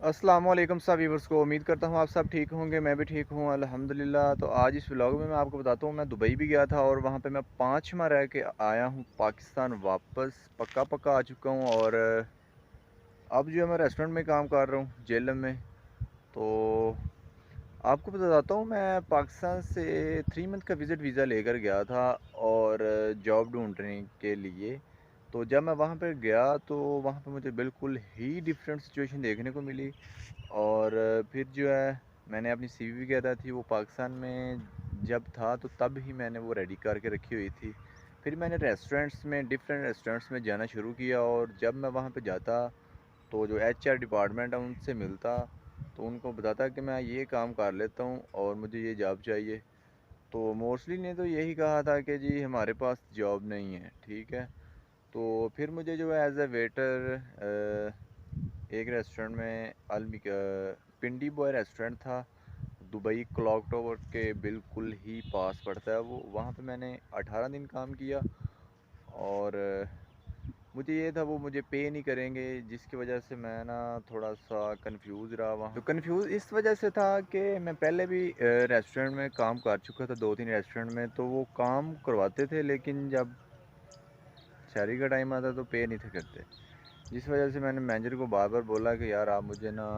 अस्सलाम वालेकुम सब व्यूअर्स को। उम्मीद करता हूँ आप सब ठीक होंगे। मैं भी ठीक हूँ अल्हम्दुलिल्लाह। तो आज इस व्लॉग में मैं आपको बताता हूँ, मैं दुबई भी गया था और वहाँ पे मैं 5 माह रह के आया हूँ। पाकिस्तान वापस पक्का पक्का आ चुका हूँ और अब जो है मैं रेस्टोरेंट में काम कर रहा हूँ जेलम में। तो आपको बताता हूँ, मैं पाकिस्तान से 3 मंथ का विज़िट वीज़ा लेकर गया था और जॉब ढूंढने के लिए। तो जब मैं वहाँ पे गया तो वहाँ पे मुझे बिल्कुल ही डिफरेंट सिचुएशन देखने को मिली। और फिर जो है मैंने अपनी सीवी वगैरह थी वो पाकिस्तान में जब था तो तब ही मैंने वो रेडी करके रखी हुई थी। फिर मैंने रेस्टोरेंट्स में डिफरेंट रेस्टोरेंट्स में जाना शुरू किया और जब मैं वहाँ पे जाता तो जो एचआर डिपार्टमेंट है उनसे मिलता तो उनको बताता कि मैं ये काम कर लेता हूँ और मुझे ये जॉब चाहिए। तो मोस्टली ने तो यही कहा था कि जी हमारे पास जॉब नहीं है, ठीक है। तो फिर मुझे जो है एज ए वेटर एक रेस्टोरेंट में पिंडी बॉय रेस्टोरेंट था। दुबई क्लॉक टावर के बिल्कुल ही पास पड़ता है वो। वहाँ पे मैंने 18 दिन काम किया और मुझे ये था वो मुझे पे नहीं करेंगे, जिसकी वजह से मैं ना थोड़ा सा कंफ्यूज रहा वहाँ। तो कंफ्यूज इस वजह से था कि मैं पहले भी रेस्टोरेंट में काम कर चुका था, 2-3 रेस्टोरेंट में। तो वो काम करवाते थे लेकिन जब सैलरी का टाइम आता तो पे नहीं थे करते, जिस वजह से मैंने मैनेजर को बार बार बोला कि यार आप मुझे ना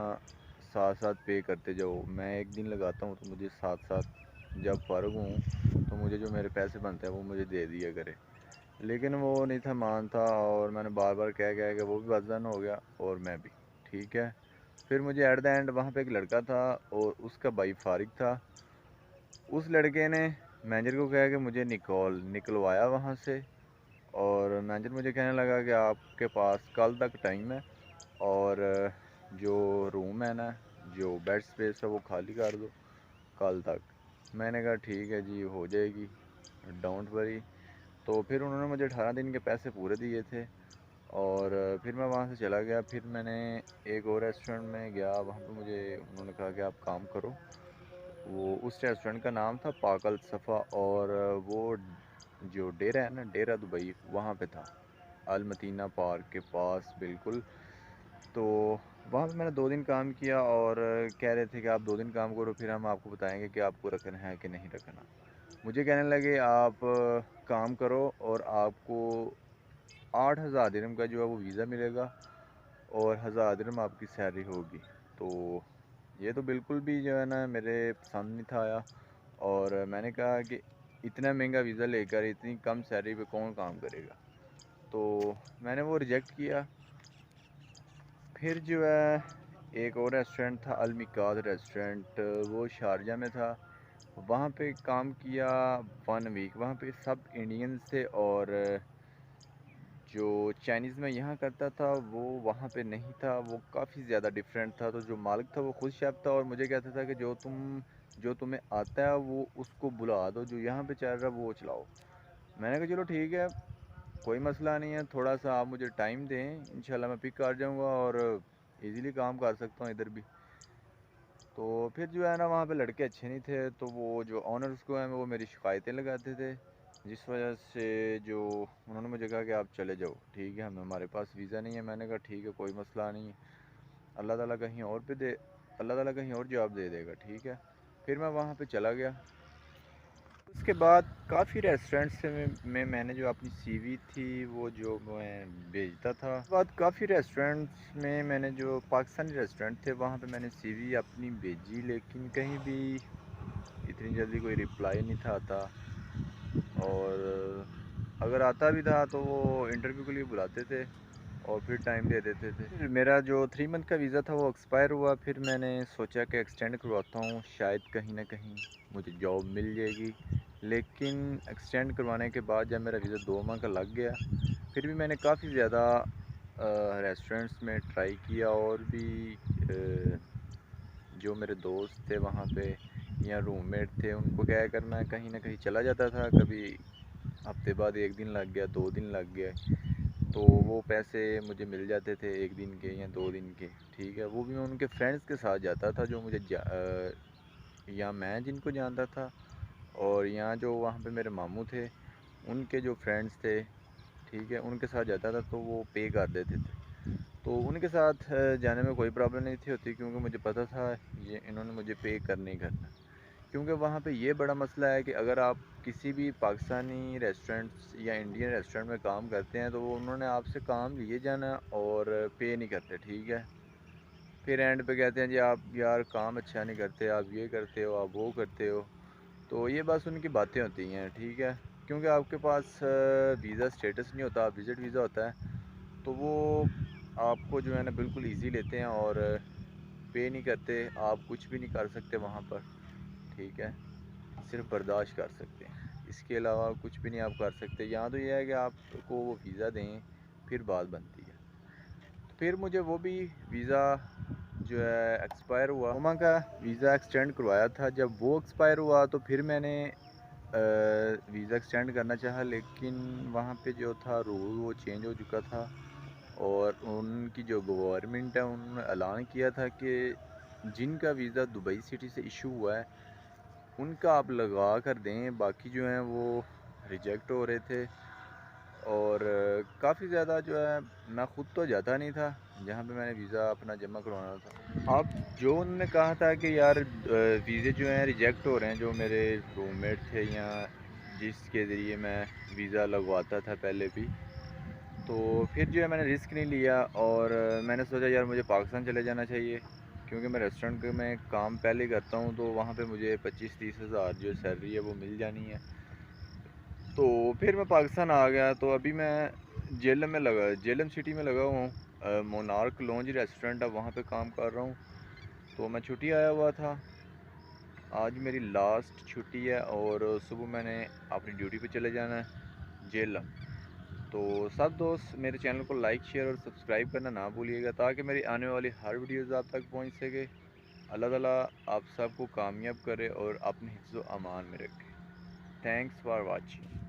साथ साथ पे करते जाओ। मैं एक दिन लगाता हूँ तो मुझे साथ साथ जब फ़र्क हूँ तो मुझे जो मेरे पैसे बनते हैं वो मुझे दे दिया करे। लेकिन वो नहीं था मानता और मैंने बार बार कह कह के वो भी बदजन हो गया और मैं भी, ठीक है। फिर मुझे एट द एंड वहाँ पे एक लड़का था और उसका भाई फारिग था। उस लड़के ने मैनेजर को कहा कि मुझे निकलवाया वहाँ से। और मैनेजर मुझे कहने लगा कि आपके पास कल तक टाइम है और जो रूम है ना, जो बेड स्पेस है वो खाली कर दो कल तक। मैंने कहा ठीक है जी, हो जाएगी, डोंट वरी। तो फिर उन्होंने मुझे 18 दिन के पैसे पूरे दिए थे और फिर मैं वहाँ से चला गया। फिर मैंने एक और रेस्टोरेंट में गया, वहाँ पे मुझे उन्होंने कहा कि आप काम करो। वो उस रेस्टोरेंट का नाम था पाकल सफ़ा और वो जो डेरा है ना, डेरा दुबई, वहाँ पे था, अलमदीना पार्क के पास बिल्कुल। तो वहाँ पे मैंने 2 दिन काम किया और कह रहे थे कि आप 2 दिन काम करो फिर हम आपको बताएंगे कि आपको रखना है कि नहीं रखना। मुझे कहने लगे आप काम करो और आपको 8,000 दिरहम का जो है वो वीज़ा मिलेगा और 1,000 दिरहम आपकी सैलरी होगी। तो ये तो बिल्कुल भी जो है ना मेरे पसंद नहीं था आया। और मैंने कहा कि इतना महंगा वीज़ा लेकर इतनी कम सैलरी पे कौन काम करेगा। तो मैंने वो रिजेक्ट किया। फिर जो है एक और रेस्टोरेंट था, अलमिकाद रेस्टोरेंट, वो शारजा में था। वहाँ पे काम किया 1 वीक। वहाँ पे सब इंडियंस थे और जो चाइनीज़ में यहाँ करता था वो वहाँ पे नहीं था, वो काफ़ी ज़्यादा डिफरेंट था। तो जो मालिक था वो खुद शेफ़ था और मुझे कहता था कि जो तुम्हें आता है वो उसको बुला दो, जो यहाँ पे चल रहा है वो चलाओ। मैंने कहा चलो ठीक है, कोई मसला नहीं है, थोड़ा सा आप मुझे टाइम दें, इंशाल्लाह मैं पिक कर जाऊँगा और इजीली काम कर सकता हूँ इधर भी। तो फिर जो है ना वहाँ पे लड़के अच्छे नहीं थे, तो वो जो ऑनर्स को हैं वो मेरी शिकायतें लगाते थे, जिस वजह से जो उन्होंने मुझे कहा कि आप चले जाओ, ठीक है, हमें हमारे पास वीज़ा नहीं है। मैंने कहा ठीक है, कोई मसला नहीं है, अल्लाह ताला कहीं और पे दे अल्लाह ताला कहीं और जॉब दे देगा, ठीक है। फिर मैं वहाँ पे चला गया। उसके बाद काफ़ी रेस्टोरेंट्स से में मैंने जो अपनी सीवी थी वो जो मैं भेजता था। उसके बाद काफ़ी रेस्टोरेंट्स में मैंने जो पाकिस्तानी रेस्टोरेंट थे वहाँ पे मैंने सीवी अपनी भेजी, लेकिन कहीं भी इतनी जल्दी कोई रिप्लाई नहीं था आता। और अगर आता भी था तो वो इंटरव्यू के लिए बुलाते थे और फिर टाइम दे देते थे। फिर मेरा जो 3 मंथ का वीज़ा था वो एक्सपायर हुआ। फिर मैंने सोचा कि एक्सटेंड करवाता हूँ, शायद कहीं ना कहीं मुझे जॉब मिल जाएगी। लेकिन एक्सटेंड करवाने के बाद जब मेरा वीज़ा 2 माह का लग गया, फिर भी मैंने काफ़ी ज़्यादा रेस्टोरेंट्स में ट्राई किया और भी जो मेरे दोस्त थे वहाँ पे या रूममेट थे उनको क्या कर मैं कहीं ना कहीं चला जाता था। कभी हफ्ते बाद 1 दिन लग गया, 2 दिन लग गए, तो वो पैसे मुझे मिल जाते थे 1 दिन के या 2 दिन के, ठीक है। वो भी मैं उनके फ्रेंड्स के साथ जाता था जो या मैं जिनको जानता था और यहाँ जो वहाँ पे मेरे मामू थे उनके जो फ्रेंड्स थे, ठीक है, उनके साथ जाता था तो वो पे कर देते थे। تو ان کے ساتھ جانے میں کوئی پرابلم نہیں تھی ہوتی، کیونکہ مجھے پتہ تھا یہ انہوں نے مجھے پے کرنے ہی کرنا، کیونکہ وہاں پہ یہ بڑا مسئلہ ہے کہ اگر آپ کسی بھی پاکستانی ریسٹورنٹس یا انڈین ریسٹورنٹ میں کام کرتے ہیں تو وہ انہوں نے آپ سے کام لیے جانا اور پے نہیں کرتے، ٹھیک ہے؟ پھر اینڈ پہ کہتے ہیں جی آپ یار کام اچھا نہیں کرتے، آپ یہ کرتے ہو، آپ وہ کرتے ہو، تو یہ بس ان کی باتیں ہوتی ہیں، ٹھیک ہے؟ کیونکہ آپ کے پاس ویزا سٹیٹس نہیں ہوتا، وزٹ ویزا ہوتا ہے، تو وہ آپ کو جو ہے نا بالکل ایزی لیتے ہیں اور پے نہیں کرتے، آپ کچھ بھی نہیں کر سکتے وہاں پر، ٹھیک ہے؟ صرف برداشت کر سکتے ہیں، اس کے علاوہ کچھ بھی نہیں آپ کر سکتے۔ یہاں تو یہ ہے کہ آپ کو وہ ویزا دیں پھر بات بنتی ہے۔ پھر مجھے وہ بھی ویزا جو ہے ایکسپائر ہوا، روما کا ویزا ایکسٹینڈ کروایا تھا، جب وہ ایکسپائر ہوا تو پھر میں نے ویزا ایکسٹینڈ کرنا چاہا، لیکن وہاں پہ جو تھا رول وہ چینج ہو چکا تھا، اور ان کی جو گورنمنٹ ہے انہوں نے اعلان کیا تھا کہ جن کا ویزا دبئی سٹی سے ایشو ہوا ہے ان کا آپ لگا کر دیں، باقی جو ہیں وہ ریجیکٹ ہو رہے تھے۔ اور کافی زیادہ جو ہے، میں خود تو جاتا نہیں تھا جہاں پہ میں نے ویزا اپنا جمع کروانا تھا۔ اب جو انہوں نے کہا تھا کہ یار ویزے جو ہیں ریجیکٹ ہو رہے ہیں، جو میرے روم میٹ تھے یا جس کے ذریعے میں ویزا لگواتا تھا پہلے بھی، تو پھر جو ہے میں نے رسک نہیں لیا اور میں نے سوچا یار مجھے پاکستان چلے جانا چاہیے، کیونکہ میں ریسٹورنٹ میں کام پہلے کرتا ہوں تو وہاں پہ مجھے 25-30 ہزار جو سیلری ہے وہ مل جانی ہے۔ تو پھر میں پاکستان آ گیا، تو ابھی میں جیلم میں لگا، جیلم سٹی میں لگا ہوا ہوں، مونارک لونج ریسٹورنٹ ہے وہاں پہ کام کر رہا ہوں۔ تو میں چھٹی آیا ہوا تھا، آج میری لاسٹ چھٹی ہے اور صبح میں نے اپنی ڈیوٹی پہ چلے جانا ہے جیلم۔ تو سب دوست میرے چینل کو لائک شیئر اور سبسکرائب کرنا نہ بھولیے گا، تاکہ میری آنے والی ہر ویڈیوز آپ تک پہنچ سکے۔ اللہ تعالیٰ آپ سب کو کامیاب کرے اور اپنے حفظ و امان میں رکھے۔ Thanks for watching.